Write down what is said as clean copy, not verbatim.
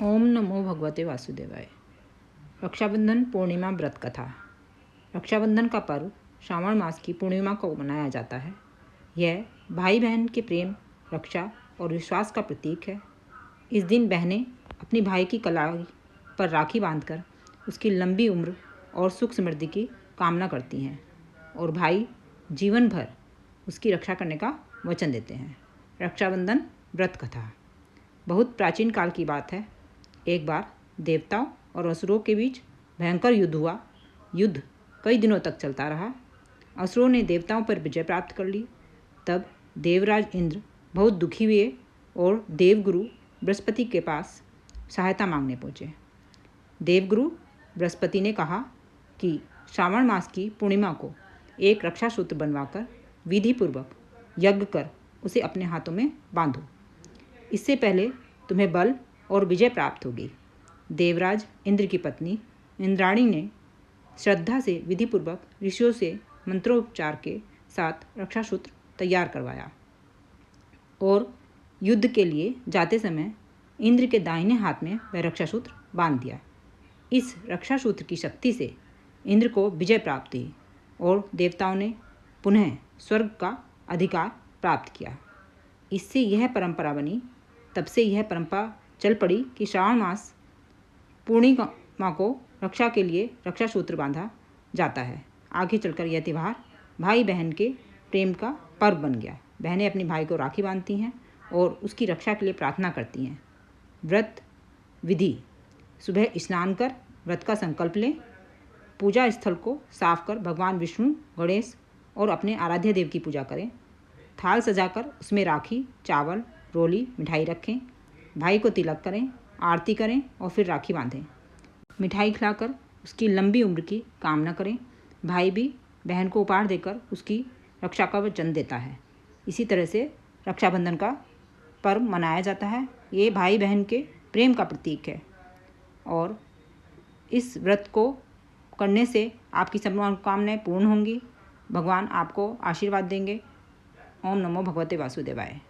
ओम नमो भगवते वासुदेवाय। रक्षाबंधन पूर्णिमा व्रत कथा। रक्षाबंधन का पर्व श्रावण मास की पूर्णिमा को मनाया जाता है। यह भाई बहन के प्रेम, रक्षा और विश्वास का प्रतीक है। इस दिन बहनें अपनी भाई की कलाई पर राखी बांधकर उसकी लंबी उम्र और सुख समृद्धि की कामना करती हैं और भाई जीवन भर उसकी रक्षा करने का वचन देते हैं। रक्षाबंधन व्रत कथा बहुत प्राचीन काल की बात है। एक बार देवताओं और असुरों के बीच भयंकर युद्ध हुआ। युद्ध कई दिनों तक चलता रहा। असुरों ने देवताओं पर विजय प्राप्त कर ली। तब देवराज इंद्र बहुत दुखी हुए और देवगुरु बृहस्पति के पास सहायता मांगने पहुँचे। देवगुरु बृहस्पति ने कहा कि श्रावण मास की पूर्णिमा को एक रक्षा सूत्र बनवाकर विधिपूर्वक यज्ञ कर उसे अपने हाथों में बांधो। इससे पहले तुम्हें बल और विजय प्राप्त होगी। देवराज इंद्र की पत्नी इंद्राणी ने श्रद्धा से विधिपूर्वक ऋषियों से मंत्रोच्चार के साथ रक्षा सूत्र तैयार करवाया और युद्ध के लिए जाते समय इंद्र के दाहिने हाथ में वह रक्षा सूत्र बांध दिया। इस रक्षा सूत्र की शक्ति से इंद्र को विजय प्राप्त हुई और देवताओं ने पुनः स्वर्ग का अधिकार प्राप्त किया। इससे यह परंपरा बनी। तब से यह परंपरा चल पड़ी कि श्रावण मास पूर्णिमा को रक्षा के लिए रक्षा सूत्र बांधा जाता है। आगे चलकर यह त्यौहार भाई बहन के प्रेम का पर्व बन गया। बहनें अपने भाई को राखी बांधती हैं और उसकी रक्षा के लिए प्रार्थना करती हैं। व्रत विधि: सुबह स्नान कर व्रत का संकल्प लें। पूजा स्थल को साफ कर भगवान विष्णु, गणेश और अपने आराध्य देव की पूजा करें। थाल सजाकर उसमें राखी, चावल, रोली, मिठाई रखें। भाई को तिलक करें, आरती करें और फिर राखी बांधें। मिठाई खिलाकर उसकी लंबी उम्र की कामना करें। भाई भी बहन को उपहार देकर उसकी रक्षा का वचन देता है। इसी तरह से रक्षाबंधन का पर्व मनाया जाता है। ये भाई बहन के प्रेम का प्रतीक है और इस व्रत को करने से आपकी सब मनोकामनाएं पूर्ण होंगी। भगवान आपको आशीर्वाद देंगे। ओम नमो भगवते वासुदेवाय।